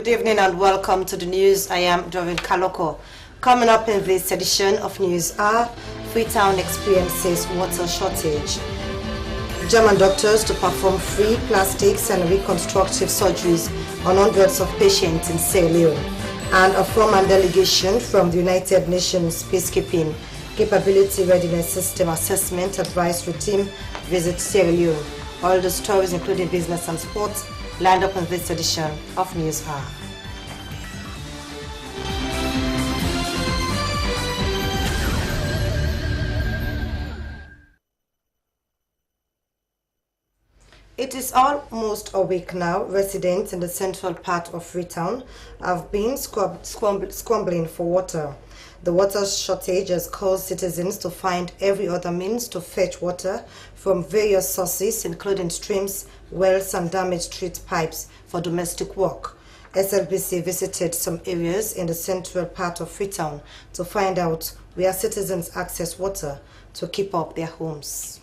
Good evening and welcome to the news. I am Doreen Kaloko. Coming up in this edition of News are Freetown experiences water shortage, German doctors to perform free plastics and reconstructive surgeries on hundreds of patients in Sierra Leone, and a former delegation from the United Nations Peacekeeping Capability Readiness System Assessment Advisory Team visits Sierra Leone. All the stories, including business and sports, lined up in this edition of News Hour. It is almost a week now. Residents in the central part of Freetown have been scrambling for water. The water shortage has caused citizens to find every other means to fetch water from various sources, including streams, wells, and damaged street pipes for domestic work. SLBC visited some areas in the central part of Freetown to find out where citizens access water to keep up their homes.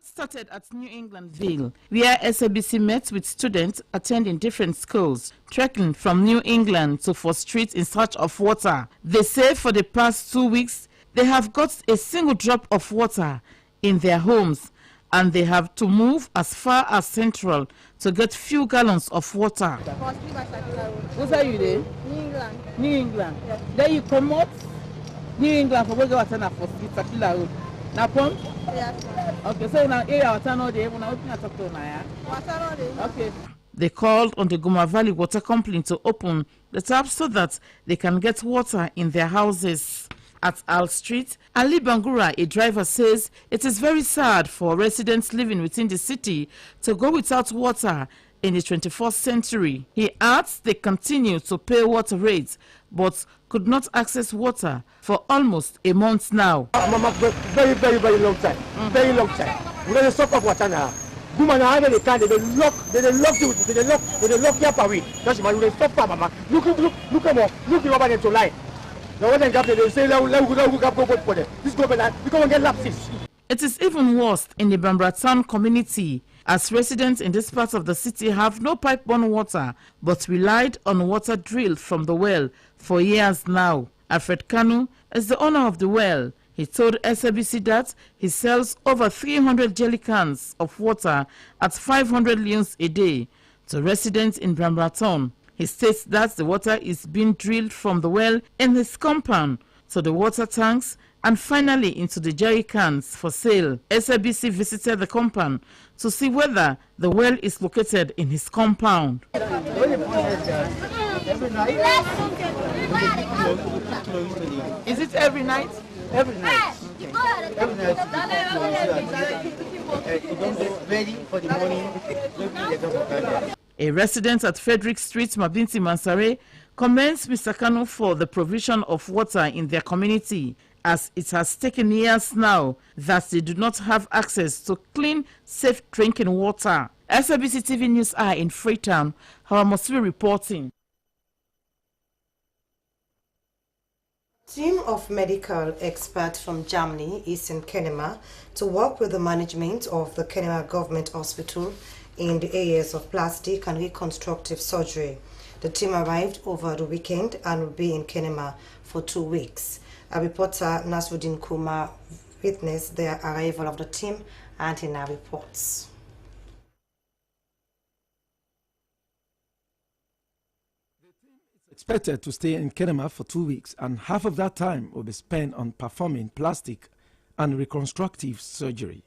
Started at New Englandville, where SABC met with students attending different schools, trekking from New England to 4th Street in search of water. They say for the past 2 weeks, they have got a single drop of water in their homes, and they have to move as far as Central to get few gallons of water. What are you there? New England. New England. Yes. Then you come out New England for where you water na 4th Street, Sakila Road. Now, pump? Yes. Okay, so now here water no dey, when I open talk to na. Water no dey. Okay. They called on the Goma Valley Water Company to open the taps so that they can get water in their houses. At Al Street, Ali Bangura, a driver, says it is very sad for residents living within the city to go without water in the 21st century. He adds they continue to pay water rates but could not access water for almost a month now. Mama, very long time. Very long time. We're going to stop of water now. Woman, I have can they lock your power. That's why we stop, Mama. Look the over there to lie. The one they say, this government, we can't get lapses. It is even worse in the Bambratan community, as residents in this part of the city have no pipe-borne water but relied on water drilled from the well for years now. Alfred Kanu is the owner of the well. He told SABC that he sells over 300 jelly cans of water at 500 lions a day to residents in Bambratan. He states that the water is being drilled from the well in his compound to the water tanks and finally into the jerry cans for sale. SABC visited the compound to see whether the well is located in his compound. Every night? Is it every night? Every night. Okay. Every night. Ready for the morning. A resident at Frederick Street, Mabinti Mansare, commends Mr. Kanu for the provision of water in their community, as it has taken years now that they do not have access to clean, safe drinking water. SABC TV News are in Freetown. How must be reporting? Team of medical experts from Germany is in Kenema to work with the management of the Kenema Government Hospital in the areas of plastic and reconstructive surgery. The team arrived over the weekend and will be in Kenema for 2 weeks. A reporter, Nasruddin Kumar, witnessed the arrival of the team and he now reports. Expected to stay in Kenema for 2 weeks, and half of that time will be spent on performing plastic and reconstructive surgery.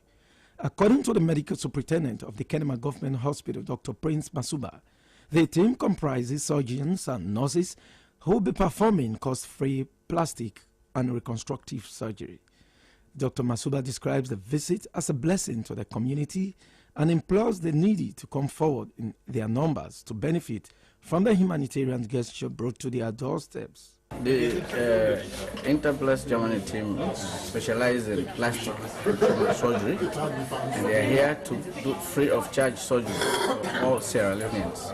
According to the medical superintendent of the Kenema Government Hospital, Dr. Prince Masuba, the team comprises surgeons and nurses who will be performing cost-free plastic and reconstructive surgery. Dr. Masuba describes the visit as a blessing to the community and implores the needy to come forward in their numbers to benefit from the humanitarian gesture brought to their doorsteps. The Interplast Germany team specializes in plastic surgery, and they are here to do free of charge surgery for all Sierra Leoneans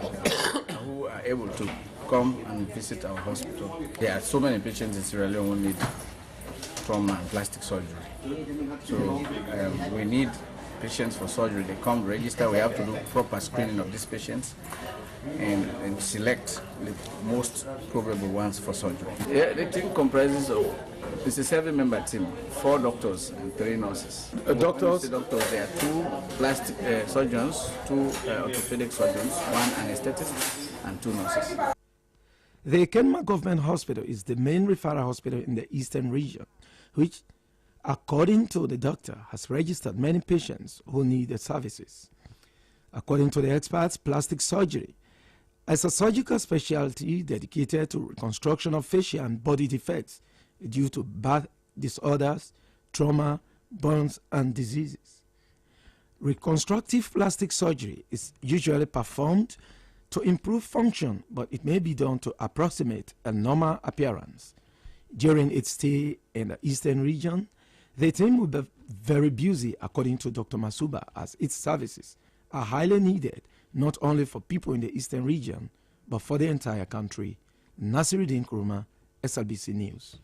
who are able to come and visit our hospital. There are so many patients in Sierra Leone who need trauma and plastic surgery. So we need patients for surgery. They come register. We have to do proper screening of these patients and select the most probable ones for surgery. Yeah, the team comprises of, it's a 7-member team, 4 doctors and 3 nurses. Doctors? Doctors, there are 2 plastic surgeons, 2 orthopedic surgeons, 1 anesthetist, and 2 nurses. The Kenema Government Hospital is the main referral hospital in the eastern region, which, according to the doctor, has registered many patients who need the services. According to the experts, plastic surgery is a surgical specialty dedicated to reconstruction of facial and body defects due to birth disorders, trauma, burns, and diseases. Reconstructive plastic surgery is usually performed to improve function, but it may be done to approximate a normal appearance. During its stay in the eastern region, the team will be very busy, according to Dr. Masuba, as its services are highly needed, not only for people in the eastern region, but for the entire country. Nasiruddin Kuruma, SLBC News.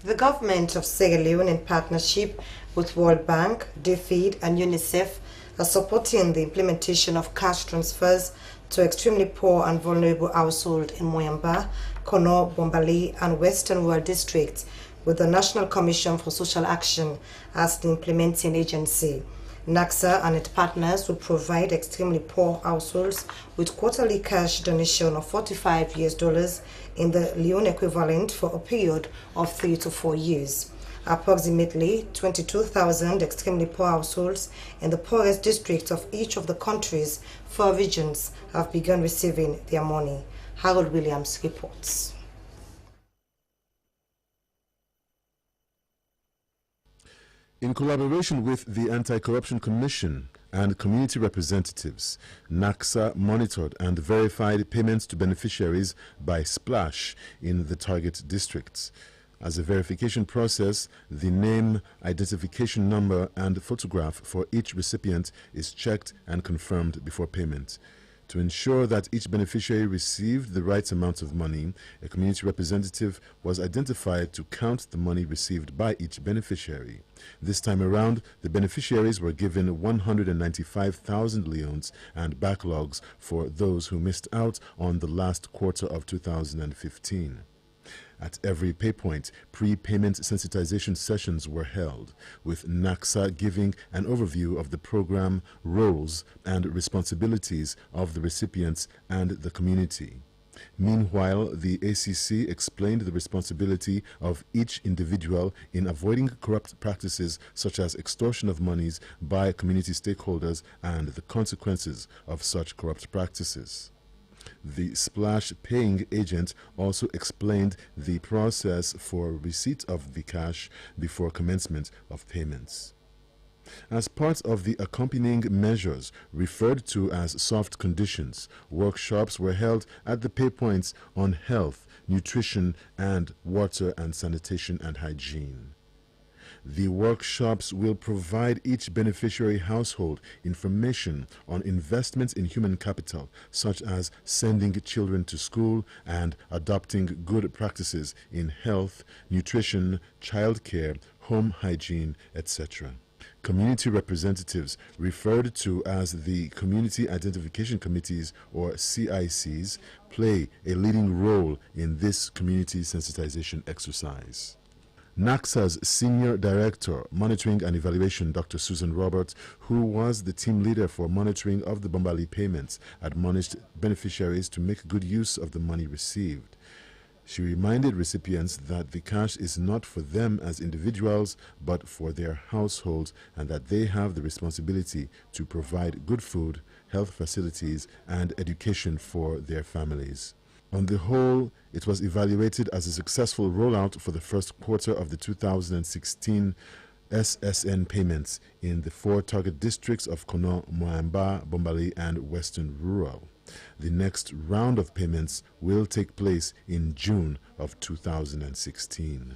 The government of Sierra Leone, in partnership with World Bank, DFID, and UNICEF, are supporting the implementation of cash transfers to extremely poor and vulnerable households in Moyamba, Kono, Bombali, and Western Rural districts, with the National Commission for Social Action as the implementing agency. NACSA and its partners will provide extremely poor households with quarterly cash donation of $45 in the Leone equivalent for a period of 3 to 4 years. Approximately 22,000 extremely poor households in the poorest districts of each of the country's 4 regions have begun receiving their money. Harold Williams reports. In collaboration with the Anti-Corruption Commission and community representatives, NACSA monitored and verified payments to beneficiaries by Splash in the target districts. As a verification process, the name, identification number, and photograph for each recipient is checked and confirmed before payment. To ensure that each beneficiary received the right amount of money, a community representative was identified to count the money received by each beneficiary. This time around, the beneficiaries were given 195,000 leones and backlogs for those who missed out on the last quarter of 2015. At every pay point, pre-payment sensitization sessions were held, with NACSA giving an overview of the program, roles, and responsibilities of the recipients and the community. Meanwhile, the ACC explained the responsibility of each individual in avoiding corrupt practices such as extortion of monies by community stakeholders and the consequences of such corrupt practices. The Splash paying agent also explained the process for receipt of the cash before commencement of payments. As part of the accompanying measures referred to as soft conditions, workshops were held at the pay points on health, nutrition, and water and sanitation and hygiene. The workshops will provide each beneficiary household information on investments in human capital, such as sending children to school and adopting good practices in health, nutrition, childcare, home hygiene, etc. Community representatives, referred to as the Community Identification Committees or CICs, play a leading role in this community sensitization exercise. NACSA's Senior Director, Monitoring and Evaluation, Dr. Susan Roberts, who was the team leader for monitoring of the Bombali payments, admonished beneficiaries to make good use of the money received. She reminded recipients that the cash is not for them as individuals, but for their households, and that they have the responsibility to provide good food, health facilities, and education for their families. On the whole, it was evaluated as a successful rollout for the first quarter of the 2016 SSN payments in the 4 target districts of Kono, Moyamba, Bombali, and Western Rural. The next round of payments will take place in June of 2016.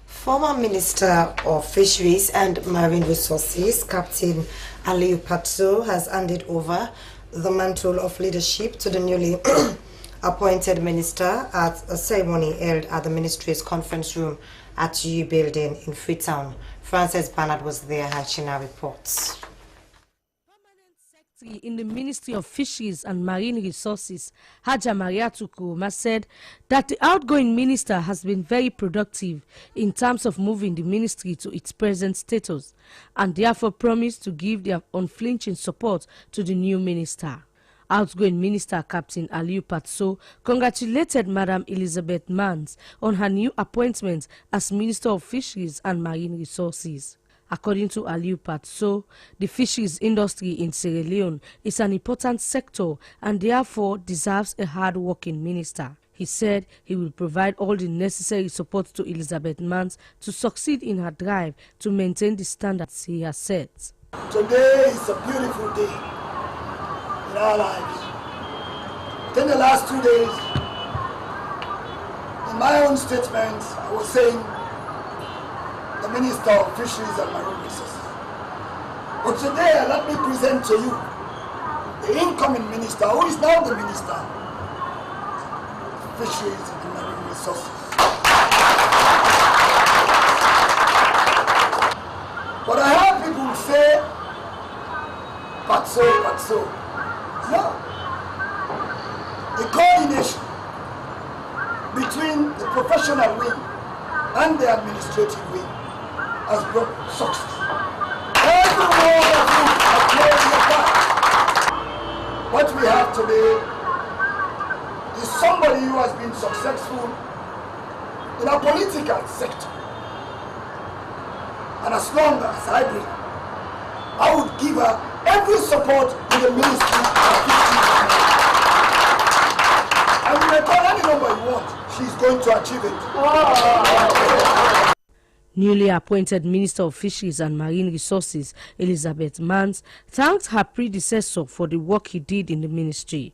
Former Minister of Fisheries and Marine Resources, Captain Aliyu Patso, has handed over the mantle of leadership to the newly appointed minister at a ceremony held at the ministry's conference room at UE Building in Freetown. Frances Bernard was there and she now reports. In the Ministry of Fisheries and Marine Resources, Haja Mariatu Kuruma said that the outgoing minister has been very productive in terms of moving the ministry to its present status and therefore promised to give their unflinching support to the new minister. Outgoing Minister Captain Aliyu Patso congratulated Madam Elizabeth Mans on her new appointment as Minister of Fisheries and Marine Resources. According to Aliyu Patso, the fisheries industry in Sierra Leone is an important sector and therefore deserves a hard-working minister. He said he will provide all the necessary support to Elizabeth Mans to succeed in her drive to maintain the standards he has set. Today is a beautiful day in our lives. Within the last 2 days, in my own statements, I was saying the Minister of Fisheries and Marine Resources. But today, let me present to you the incoming minister, who is now the Minister of Fisheries and Marine Resources. But I heard people say, Patso. No. The coordination between the professional wing and the administrative wing has brought success. Every one of you has played your part. What we have today is somebody who has been successful in a political sector. And as long as I bring, I would give her every support in the Ministry of Fisheries. And you may call any number you want, she's going to achieve it. Newly appointed Minister of Fisheries and Marine Resources, Elizabeth Mans, thanked her predecessor for the work he did in the ministry.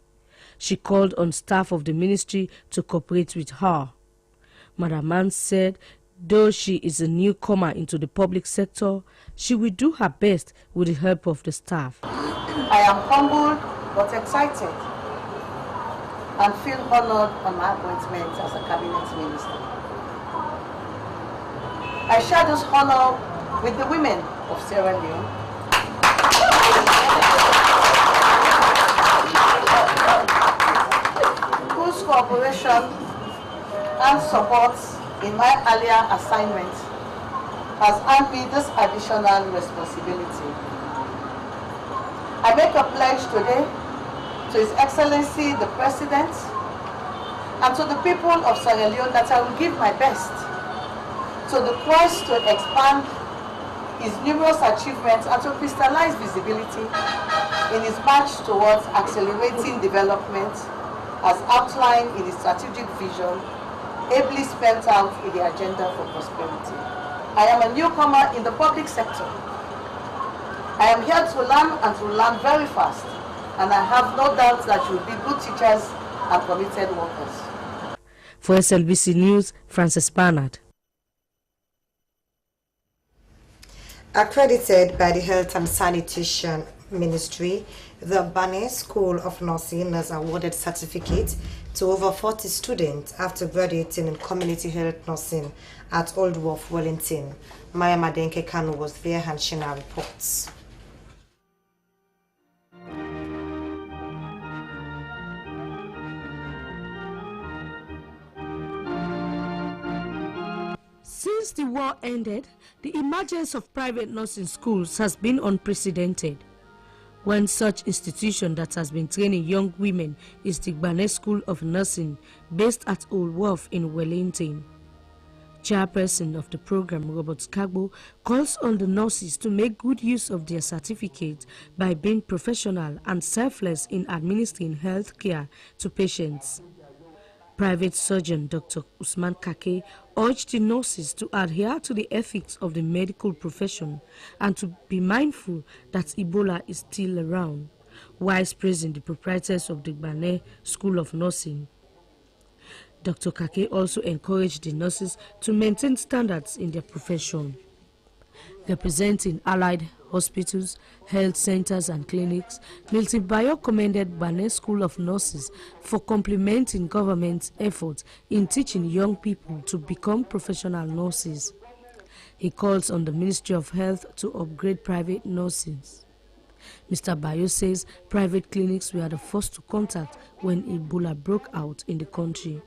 She called on staff of the ministry to cooperate with her. Madam Mans said, though she is a newcomer into the public sector, she will do her best with the help of the staff. I am humbled but excited and feel honored on my appointment as a cabinet minister. I share this honor with the women of Sierra Leone, whose cooperation and support in my earlier assignment has earned me this additional responsibility. I make a pledge today to His Excellency the President and to the people of Sierra Leone that I will give my best to the quest to expand his numerous achievements and to crystallize visibility in his march towards accelerating development as outlined in his strategic vision, ably spelled out in the agenda for prosperity. I am a newcomer in the public sector. I am here to learn and to learn very fast, and I have no doubt that you will be good teachers and committed workers. For SLBC News, Frances Bernard. Accredited by the Health and Sanitation Ministry, the Bane School of Nursing has awarded certificate to over 40 students after graduating in community health nursing at Old Wharf, Wellington. Maya Madenke Kanu was there and she now reports. Since the war ended, the emergence of private nursing schools has been unprecedented. One such institution that has been training young women is the Bane School of Nursing, based at Old Wharf in Wellington. Chairperson of the program, Robert Kagbo, calls on the nurses to make good use of their certificate by being professional and selfless in administering health care to patients. Private surgeon Dr. Usman Kake urged the nurses to adhere to the ethics of the medical profession and to be mindful that Ebola is still around, whilst praising the proprietors of the Bane School of Nursing. Dr. Kake also encouraged the nurses to maintain standards in their profession. Representing Allied hospitals, health centers and clinics, Milton Bayo commended Gbane School of Nurses for complementing government's efforts in teaching young people to become professional nurses. He calls on the Ministry of Health to upgrade private nurses. Mr. Bayo says private clinics were the first to contact when Ebola broke out in the country.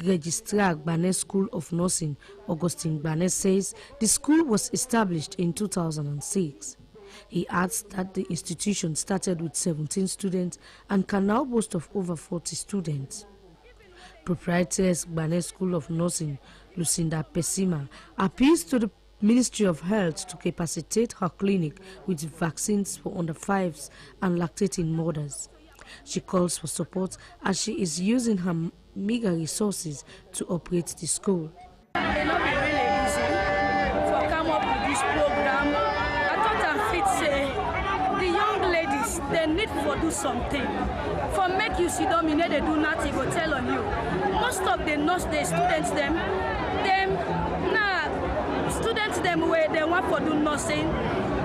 Registrar Gbane School of Nursing, Augustine Gbane, says the school was established in 2006. He adds that the institution started with 17 students and can now boast of over 40 students. Proprietress Gbane School of Nursing, Lucinda Pesima, appeals to the Ministry of Health to capacitate her clinic with vaccines for under 5s and lactating mothers. She calls for support as she is using her meager resources to operate the school. It may not be really easy to come up with this program. I thought I fit say the young ladies, they need to do something. For make you see them, they do nothing, go tell on you. Most of the nurse, the students, students where they want to do nothing,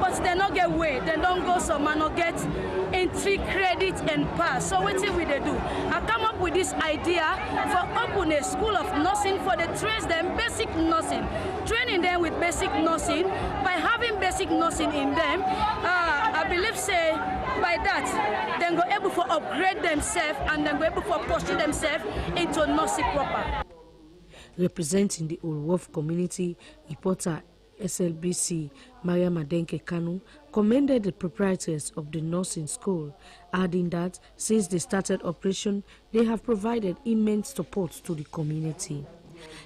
but they not get way. They don't go somewhere, not get entry credit and pass. So what will they do? I come up with this idea for open a school of nursing for the trace them basic nursing, training them with basic nursing. By having basic nursing in them, I believe say by that then go able to upgrade themselves and then go able to pursue themselves into nursing proper. Representing the Old Wolf community, reporter SLBC Maria Madenke Kanu commended the proprietors of the nursing school, adding that since they started operation, they have provided immense support to the community.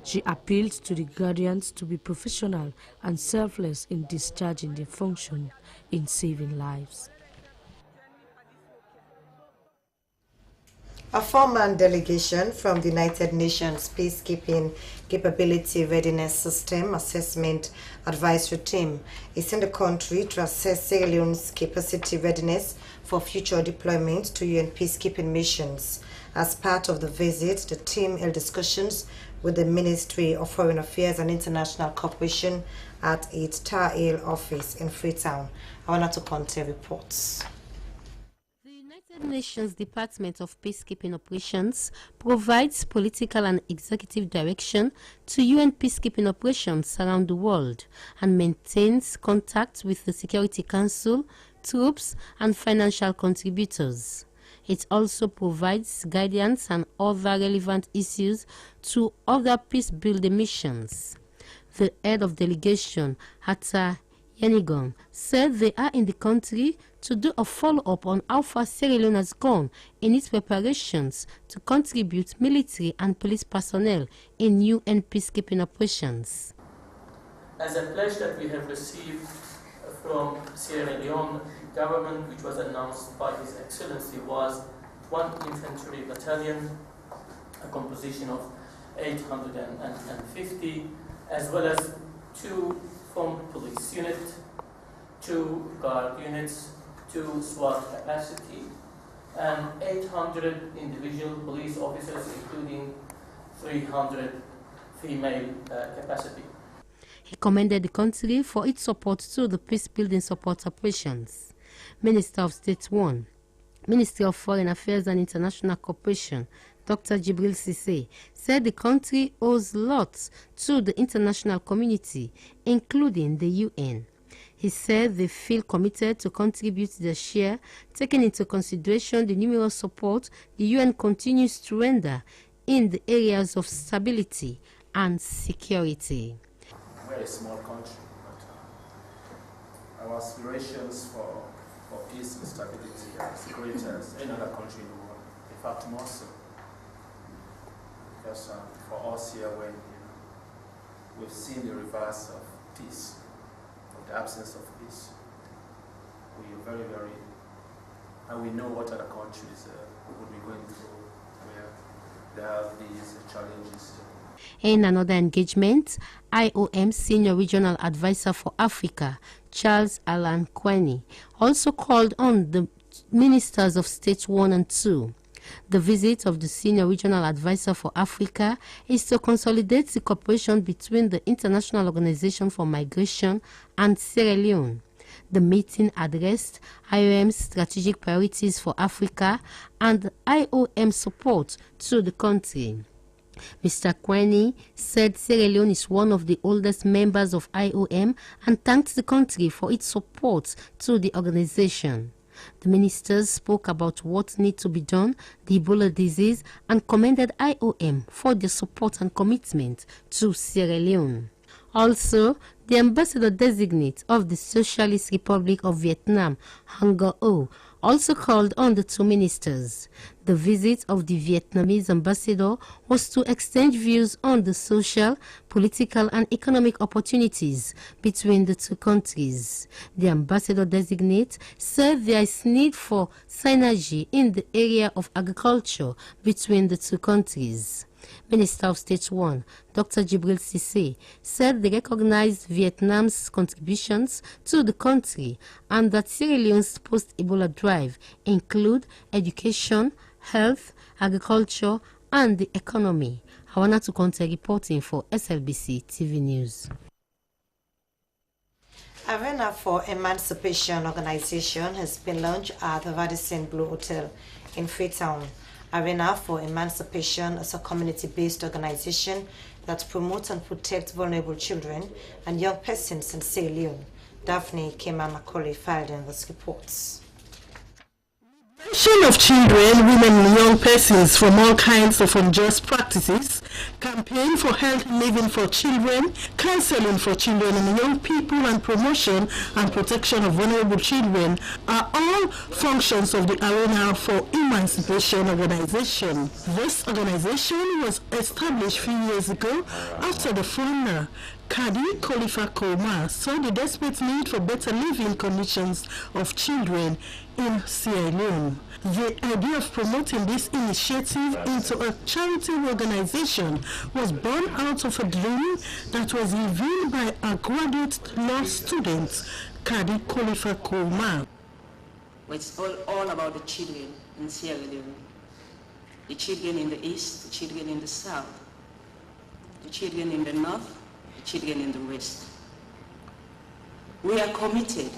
She appealed to the guardians to be professional and selfless in discharging their function in saving lives. A four-man delegation from the United Nations Peacekeeping Capability Readiness System Assessment Advisory Team is in the country to assess Sierra Leone's capacity readiness for future deployment to UN peacekeeping missions. As part of the visit, the team held discussions with the Ministry of Foreign Affairs and International Cooperation at its Tar Heel office in Freetown. Awanatu Conte reports. The United Nations Department of Peacekeeping Operations provides political and executive direction to UN peacekeeping operations around the world and maintains contact with the Security Council, troops, and financial contributors. It also provides guidance and other relevant issues to other peace-building missions. The head of delegation, Hatta Yenigon, said they are in the country to do a follow-up on how far Sierra Leone has gone in its preparations to contribute military and police personnel in UN peacekeeping operations. As a pledge that we have received from Sierra Leone government, which was announced by His Excellency, was 1 infantry battalion, a composition of 850, as well as 2 from police unit, 2 guard units, 2 SWAT capacity, and 800 individual police officers, including 300 female capacity. He commended the country for its support to the peace-building support operations. Minister of State 1, Ministry of Foreign Affairs and International Cooperation, Dr. Jibril Sise, said the country owes lots to the international community, including the UN. He said they feel committed to contribute their share, taking into consideration the numerous support the UN continues to render in the areas of stability and security. We're a small country, but our aspirations for peace and stability are as great as any other country in the world. In fact, more so. Because for us here, when we've seen the reverse of peace, of the absence of peace, we are very, very, and we know what other countries would be going through where there are these challenges. In another engagement, IOM Senior Regional Advisor for Africa, Charles Alan Kweni, also called on the ministers of State 1 and 2. The visit of the Senior Regional Advisor for Africa is to consolidate the cooperation between the International Organization for Migration and Sierra Leone. The meeting addressed IOM's strategic priorities for Africa and IOM support to the country. Mr. Kweni said Sierra Leone is one of the oldest members of IOM and thanked the country for its support to the organization. The ministers spoke about what needs to be done, the Ebola disease, and commended IOM for their support and commitment to Sierra Leone. Also, the ambassador-designate of the Socialist Republic of Vietnam, Hang Ngo, also called on the two ministers. The visit of the Vietnamese ambassador was to exchange views on the social, political and economic opportunities between the two countries. The ambassador-designate said there is need for synergy in the area of agriculture between the two countries. Minister of State 1, Dr. Djibril Cissé, said they recognized Vietnam's contributions to the country and that Sierra Leone's post-Ebola drive include education, health, agriculture, and the economy. Hawana Tukonte reporting for SLBC TV News. Arena for Emancipation organization has been launched at the Radisson Blu Hotel in Freetown. Arena for Emancipation is a community-based organization that promotes and protects vulnerable children and young persons in Sierra Leone. Daphne Kema Macaulay filed in this report. Prevention of children, women and young persons from all kinds of unjust practices, campaign for healthy living for children, counseling for children and young people, and promotion and protection of vulnerable children are all functions of the Arena for Emancipation organization. This organization was established a few years ago after the founder, Kadi Khalifa Koma, saw the desperate need for better living conditions of children in Sierra Leone. The idea of promoting this initiative into a charity organization was born out of a dream that was revealed by a graduate law student, Kadi Khalifa Koma. It's all about the children in Sierra Leone. The children in the east, the children in the south, the children in the north, the children in the west. We are committed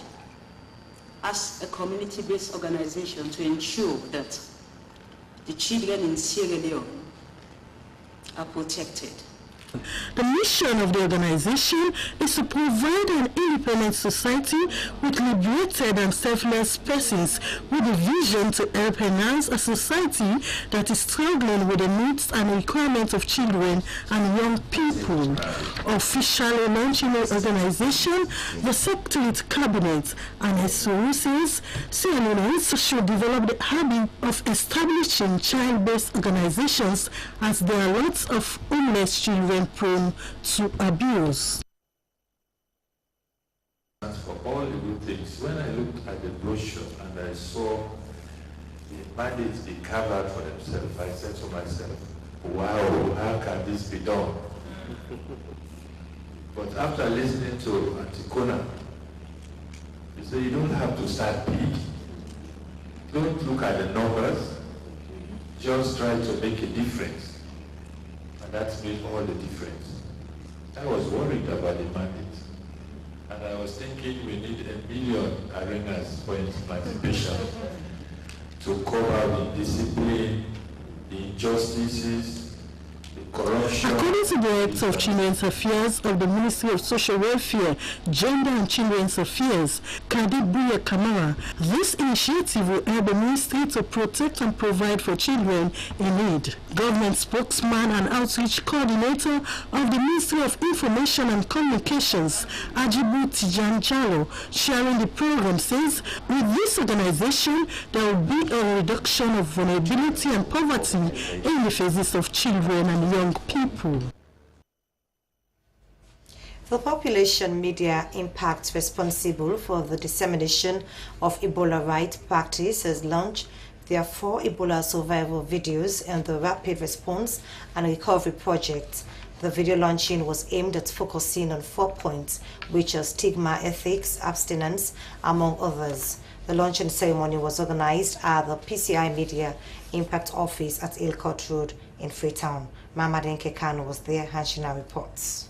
as a community-based organization to ensure that the children in Sierra Leone are protected. The mission of the organization is to provide an independent society with liberated and selfless persons with a vision to help enhance a society that is struggling with the needs and requirements of children and young people. Officially launching the organization, the Secretariat Cabinet and its resources, Sierra Leoneans should develop the habit of establishing child-based organizations, as there are lots of homeless children prone to abuse. For all the good things, when I looked at the brochure and I saw the mandates they carve out for themselves, I said to myself, wow, how can this be done? But after listening to Antikona, he said you don't have to start big. Don't look at the numbers, just try to make a difference. That's made all the difference. I was worried about the mandate. And I was thinking we need 1 million arenas for emancipation to cover the discipline, the injustices, the corruption. According to the Director of Children's Affairs of the Ministry of Social Welfare, Gender and Children's Affairs, Kadibuya Kamara, this initiative will help the ministry to protect and provide for children in need. Government spokesman and outreach coordinator of the Ministry of Information and Communications, Ajibu Tijan Jalo, sharing the program, says with this organization there will be a reduction of vulnerability and poverty in the faces of children and young people. The Population Media Impact responsible for the dissemination of Ebola right practice has launched their 4 Ebola survival videos in the Rapid Response and Recovery Project. The video launching was aimed at focusing on 4 points, which are stigma, ethics, abstinence, among others. The launching ceremony was organized at the PCI Media Impact Office at Ilcott Road in Freetown. Mamadou Kekano was there, and she now reports.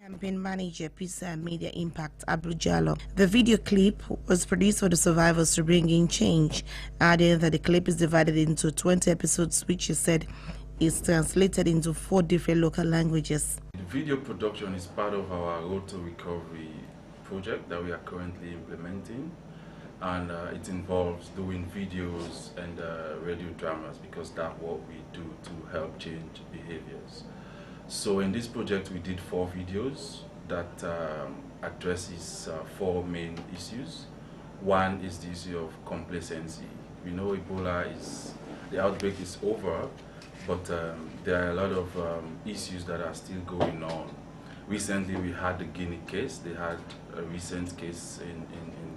Campaign manager, Peace and Media Impact, Abdul Jallo. The video clip was produced for the survivors to bring in change, adding that the clip is divided into 20 episodes, which he said is translated into 4 different local languages. The video production is part of our Road to Recovery project that we are currently implementing, and it involves doing videos and radio dramas, because that's what we do to help change behaviors. So in this project we did 4 videos that addresses 4 main issues. One is the issue of complacency. We know the outbreak is over, but there are a lot of issues that are still going on. Recently we had the Guinea case. They had a recent case in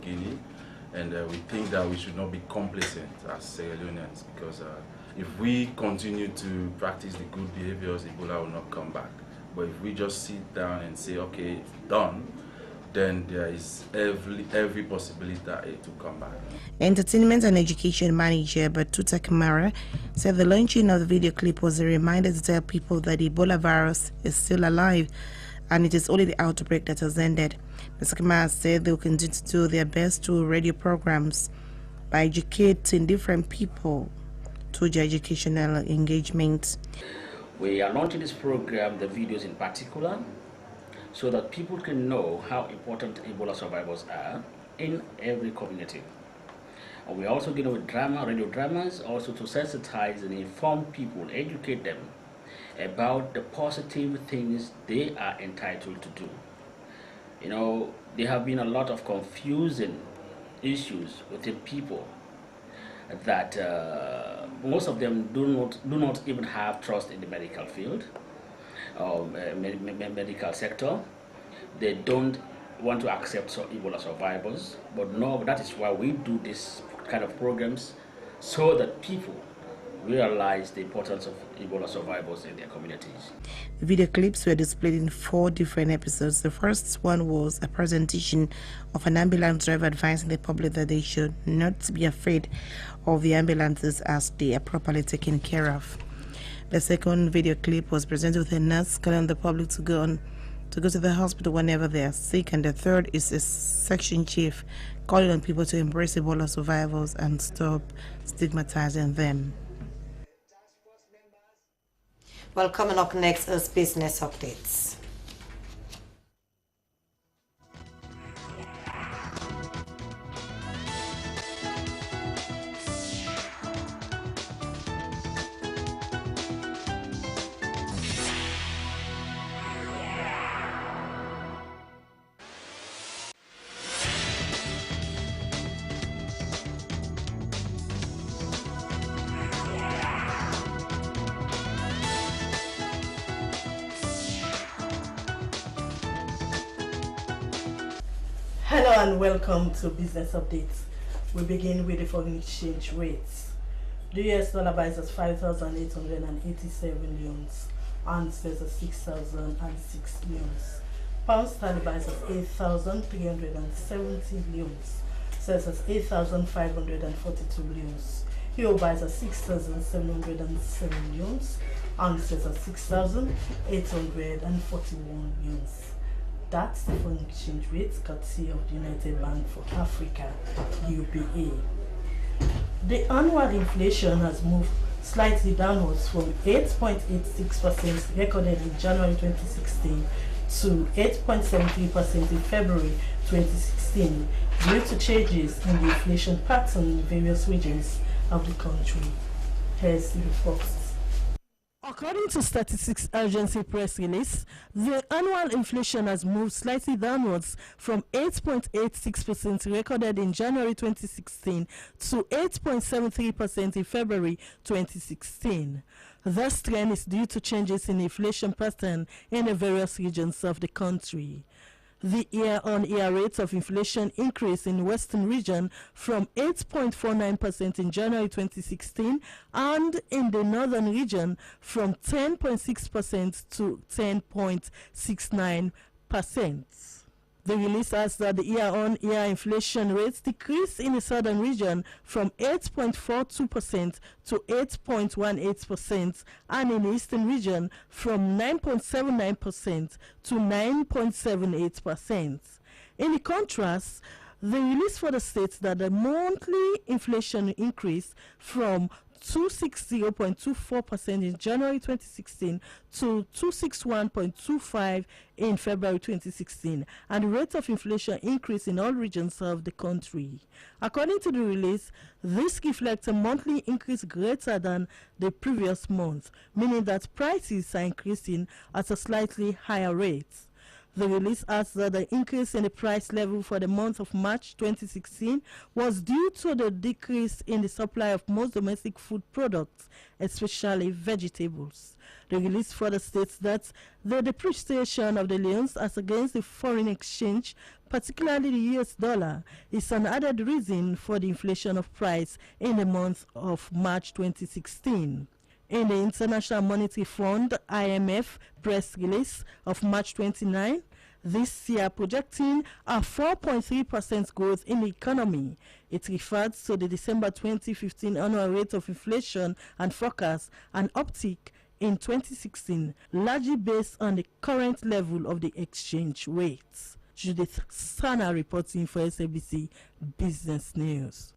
Guinea, and we think that we should not be complacent as Sierra Leoneans, because if we continue to practice the good behaviors, Ebola will not come back. But if we just sit down and say, okay, it's done, then there is every possibility that it will come back. Entertainment and Education Manager Batuta Kamara said the launching of the video clip was a reminder to tell people that the Ebola virus is still alive and it is only the outbreak that has ended. Mr. Kamara said they will continue to do their best through radio programs by educating different people through their educational engagement. We are launching this program, the videos in particular, so that people can know how important Ebola survivors are in every community. And we are also dealing with radio dramas, also to sensitize and inform people, educate them about the positive things they are entitled to do. You know, there have been a lot of confusing issues within people that most of them do not even have trust in the medical field or medical sector. They don't want to accept Ebola survivors, but no, that is why we do this kind of programs, so that people realize the importance of Ebola survivors in their communities. The video clips were displayed in 4 different episodes. The first one was a presentation of an ambulance driver advising the public that they should not be afraid of the ambulances as they are properly taken care of. The second video clip was presented with a nurse calling the public to go to the hospital whenever they are sick, and the third is a section chief calling on people to embrace Ebola survivors and stop stigmatizing them. Well, coming up next is business updates. Hello and welcome to Business Updates. We begin with the foreign exchange rates. The US dollar buys at 5,887 leones and sells at 6,006 leones. Pound sterling buys at 8,370 leones, sells at 8,542 leones. Euro buys at 6,707 leones and sells at 6,841 leones. That's the foreign exchange rate courtesy of the United Bank for Africa, UBA. The annual inflation has moved slightly downwards from 8.86% recorded in January 2016 to 8.73% in February 2016 due to changes in the inflation pattern in various regions of the country. Here's the report. According to Statistics Agency press release, the annual inflation has moved slightly downwards from 8.86% recorded in January 2016 to 8.73% in February 2016. This trend is due to changes in inflation pattern in the various regions of the country. The year-on-year rate of inflation increased in the Western region from 8.49% in January 2016 and in the Northern region from 10.6% to 10.69%. The release adds that the year-on-year inflation rates decreased in the southern region from 8.42% to 8.18% and in the eastern region from 9.79% to 9.78%. In contrast, the release further states that the monthly inflation increased from 260.24% in January 2016 to 261.25% in February 2016, and the rate of inflation increased in all regions of the country. According to the release, this reflects a monthly increase greater than the previous month, meaning that prices are increasing at a slightly higher rate. The release adds that the increase in the price level for the month of March 2016 was due to the decrease in the supply of most domestic food products, especially vegetables. The release further states that the depreciation of the leons as against the foreign exchange, particularly the US dollar, is an added reason for the inflation of price in the month of March 2016. In the International Monetary Fund (IMF) press release of March 29, this year projecting a 4.3% growth in the economy. It refers to the December 2015 annual rate of inflation and forecast an uptick in 2016, largely based on the current level of the exchange rates. Judith Sana reporting for SABC Business News.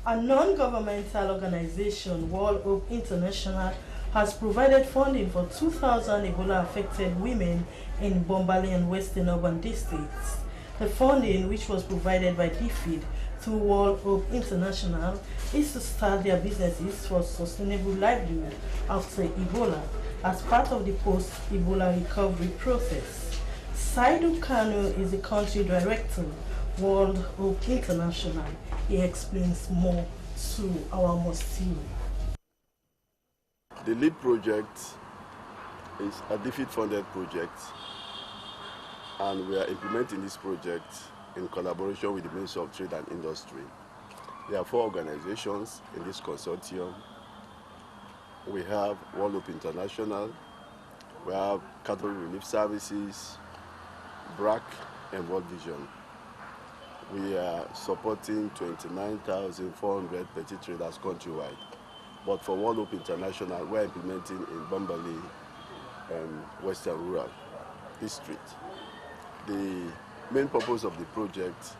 A non-governmental organization, World Hope International, has provided funding for 2,000 Ebola-affected women in Bombali and Western urban districts. The funding, which was provided by DFID through World Hope International, is to start their businesses for sustainable livelihood after Ebola as part of the post-Ebola recovery process. Saidu Kanu is the country director, World Hope International. He explains more to our Mostini. The lead project is a DFID-funded project, and we are implementing this project in collaboration with the Ministry of Trade and Industry. There are 4 organizations in this consortium. We have World Hope International, we have Catholic Relief Services, BRAC, and World Vision. We are supporting 29,400 petty traders countrywide. But for World Hope International, we're implementing in Bombali and Western Rural District. The main purpose of the project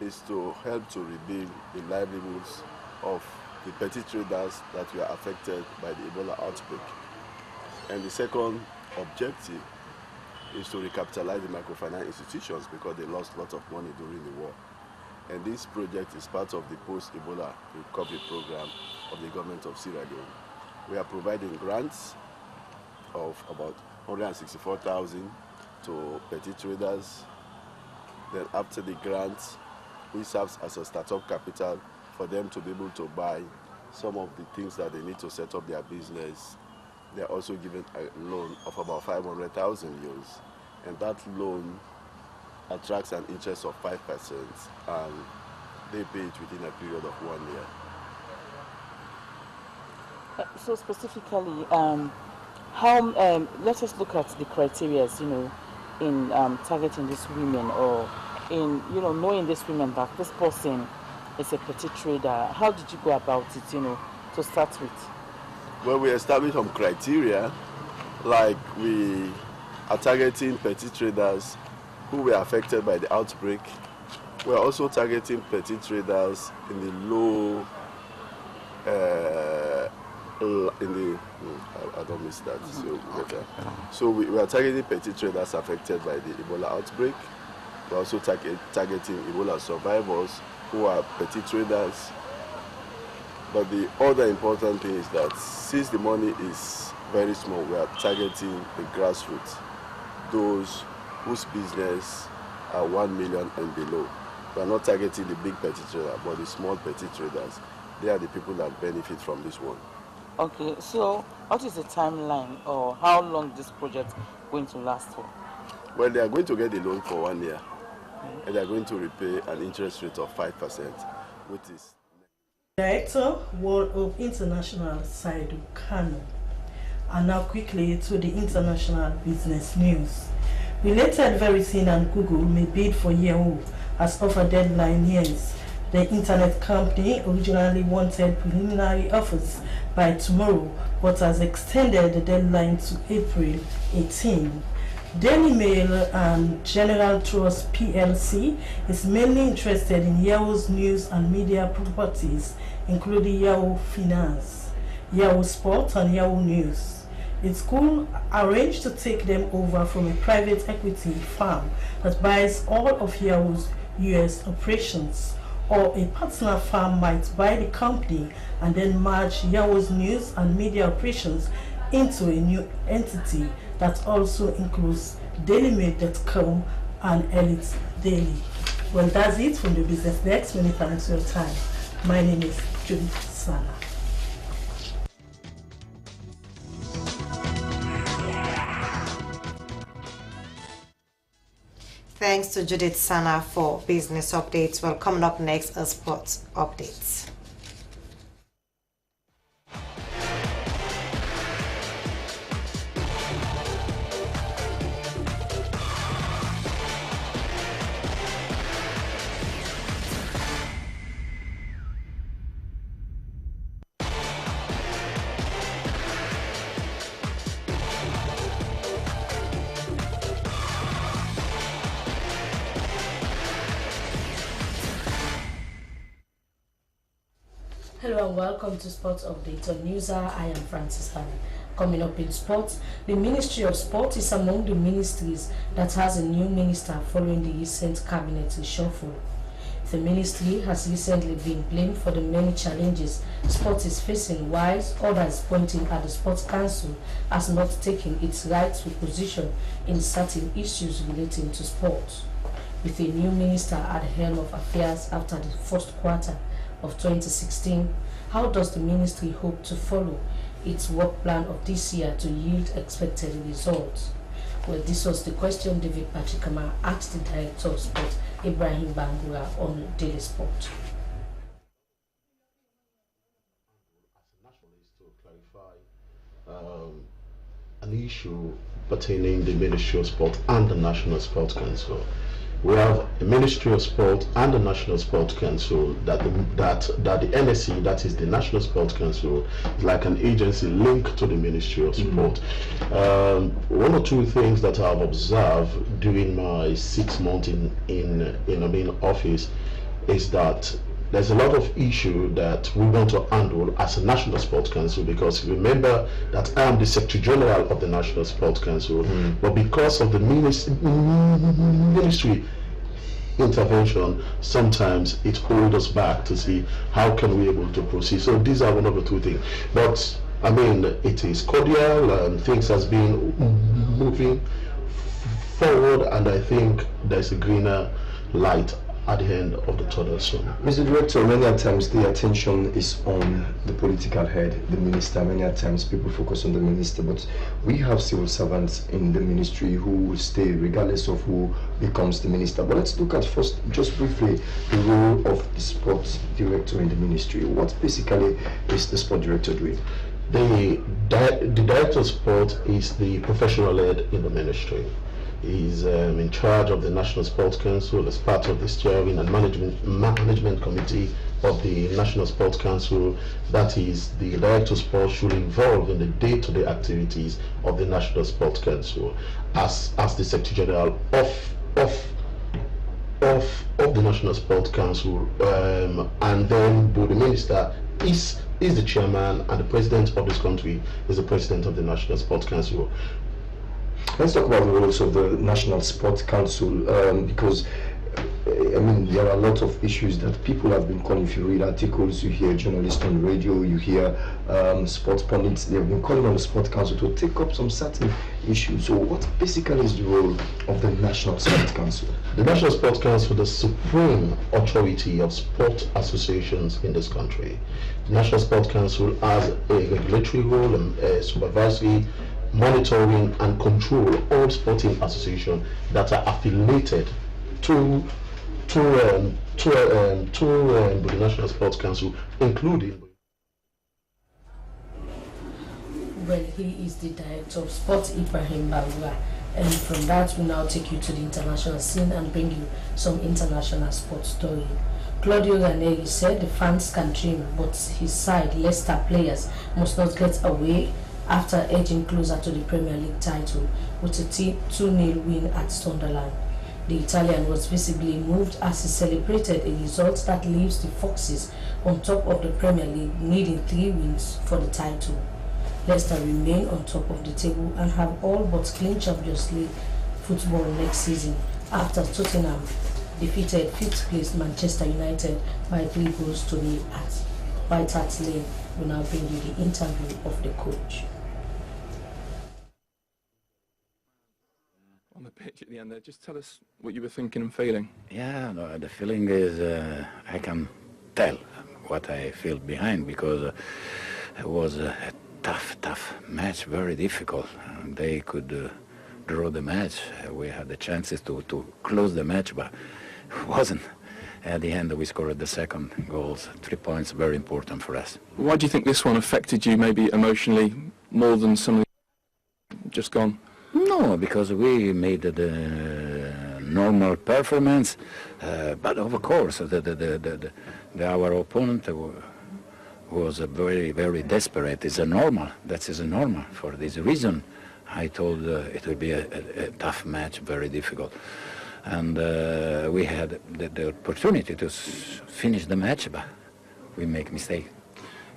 is to help to rebuild the livelihoods of the petty traders that were affected by the Ebola outbreak. And the second objective is to recapitalize the microfinance institutions because they lost lots of money during the war. And this project is part of the post-Ebola recovery program of the government of Sierra Leone. We are providing grants of about 164,000 to petty traders. Then after the grants, we serve as a startup capital for them to be able to buy some of the things that they need to set up their business. They are also given a loan of about 500,000 euros, and that loan attracts an interest of 5%, and they pay it within a period of 1 year. So specifically, let us look at the criteria, in targeting these women, or in knowing these women that this person is a petty trader. How did you go about it, to start with? Well, we established some criteria, like we are targeting petty traders who were affected by the outbreak. We are also targeting petty traders in the low, I don't miss that, so we are targeting petty traders affected by the Ebola outbreak. We are also targeting Ebola survivors who are petty traders. But the other important thing is that since the money is very small, we are targeting the grassroots, those whose business are 1 million and below. We are not targeting the big petty trader, but the small petty traders. They are the people that benefit from this one. Okay, so what is the timeline, or how long this project going to last for? Well, they are going to get the loan for 1 year, and they are going to repay an interest rate of 5%, which is... Director, World Hope International, Saidu Kanu. And now quickly to the international business news. Related Verizon and Google may bid for Yahoo as offer deadline nears. The internet company originally wanted preliminary offers by tomorrow, but has extended the deadline to April 18. Daily Mail and General Trust PLC is mainly interested in Yahoo's news and media properties, including Yahoo Finance, Yahoo Sports, and Yahoo News. It could arrange to take them over from a private equity firm that buys all of Yahoo's US operations, or a partner firm might buy the company and then merge Yahoo's news and media operations into a new entity that also includes DailyMail.com and Elite Daily. Well, that's it from the Business Desk. Many thanks for your time. My name is Judith Sana. Thanks to Judith Sana for business updates. Well, coming up next are sports updates. Hello and welcome to Sports Update on Newshour. I am Francis Hannah. Coming up in sports, the Ministry of Sport is among the ministries that has a new minister following the recent cabinet reshuffle. The ministry has recently been blamed for the many challenges sport is facing, whilst others pointing at the Sports Council as not taking its rightful position in certain issues relating to sport. With a new minister at the helm of affairs after the first quarter of 2016, how does the ministry hope to follow its work plan of this year to yield expected results? Well, this was the question David Pachikama asked the Director of Sport, Ibrahim Bangura, on Daily Sport. An issue pertaining the Ministry of Sport and the National Sports Council. We have a Ministry of Sport and the National Sports Council that the NSC, that is the National Sports Council, is like an agency linked to the Ministry of Sport. One or two things that I've observed during my 6 months in office is that there's a lot of issue that we want to handle as a National Sports Council, because remember that I am the Secretary General of the National Sports Council, but because of the ministry intervention, sometimes it holds us back to see how can we able to proceed. So these are one of the two things. But I mean, it is cordial and things has been moving forward, and I think there's a greener light at the end of the tunnel soon. Mr. Director, many times the attention is on the political head, the minister. Many times people focus on the minister, but we have civil servants in the ministry who will stay regardless of who becomes the minister. But let's look at first, just briefly, the role of the sports director in the ministry. What basically is the sport director doing? The director of sport is the professional head in the ministry. He's in charge of the National Sports Council as part of the steering and management committee of the National Sports Council. That is, the director of sport should involve in the day-to-day activities of the National Sports Council as the Secretary General of the National Sports Council, and then the minister is the chairman, and the president of this country is the president of the National Sports Council. Let's talk about the roles of the National Sports Council, because I mean, there are a lot of issues that people have been calling. If you read articles, you hear journalists on radio, you hear sports pundits, they have been calling on the Sports Council to take up some certain issues. So what basically is the role of the National Sports Council? The National Sports Council, the supreme authority of sport associations in this country. The National Sports Council has a regulatory role and supervisory, monitoring and control all sporting associations that are affiliated to the National Sports Council, including. Well, he is the director of sports, Ibrahim Bangura. And from that, we now take you to the international scene and bring you some international sports story. Claudio Ranieri said the fans can dream, but his side, Leicester players, must not get away after edging closer to the Premier League title with a 2-0 win at Sunderland. The Italian was visibly moved as he celebrated a result that leaves the Foxes on top of the Premier League, needing 3 wins for the title. Leicester remain on top of the table and have all but clinched Champions League football next season after Tottenham defeated 5th place Manchester United by 3-0 at White Hart Lane. We now bring you the interview of the coach. On the pitch at the end there, just tell us what you were thinking and feeling. Yeah, no, the feeling is I can tell what I feel behind, because it was a tough match, very difficult. They could draw the match. We had the chances to close the match, but it wasn't. At the end, we scored the second goals. 3 points, very important for us. Why do you think this one affected you, maybe emotionally, more than some of the just gone? No, because we made the normal performance, but of course, our opponent was very desperate. It's a normal. That is a normal. For this reason, I told it would be a tough match, very difficult. And we had the opportunity to finish the match, but we make mistake.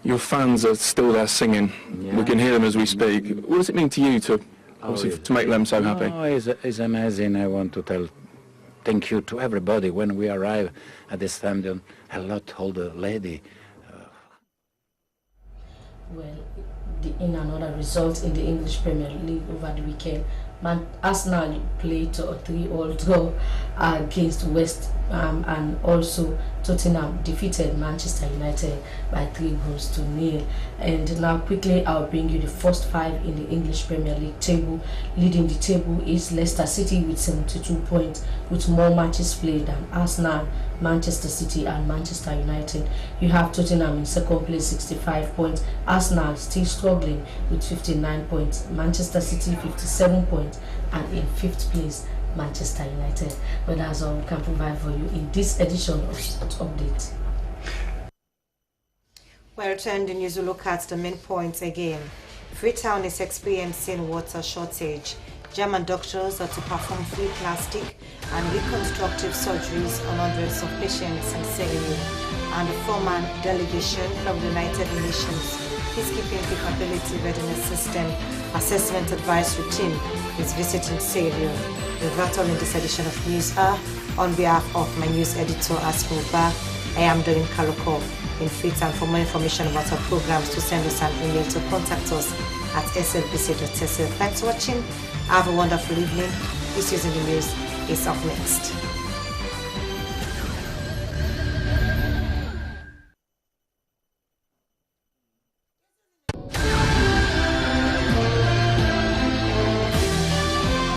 Your fans are still there singing. Yeah. We can hear them as we speak. What does it mean to you to to make them so happy? No, it's amazing. I want to tell thank you to everybody. When we arrive at the stadium, a lot older lady. Well, in another result in the English Premier League over the weekend, Arsenal played a 3-3 draw against West Ham, and also Tottenham defeated Manchester United by 3-0. And now quickly I'll bring you the first 5 in the English Premier League table. Leading the table is Leicester City with 72 points, with more matches played than Arsenal, Manchester City and Manchester United. You have Tottenham in second place, 65 points. Arsenal still struggling with 59 points. Manchester City 57 points, and in 5th place Manchester United. But that's all we can provide for you in this edition of Sport Update. We return the news to look at the main points again. Freetown is experiencing water shortage. German doctors are to perform free plastic and reconstructive surgeries on hundreds of patients in Sierra Leone. And the former delegation from the United Nations Peacekeeping Capability Readiness System Assessment Advisory Team is visiting Sierra Leone. The battle in this edition of News Hour. On behalf of my news editor, Asmuba, I am Doreen Kaloko in Freetown. For more information about our programs, to send us an email to contact us at slbc.sl. Thanks for watching. Have a wonderful evening. This is in the news is up next.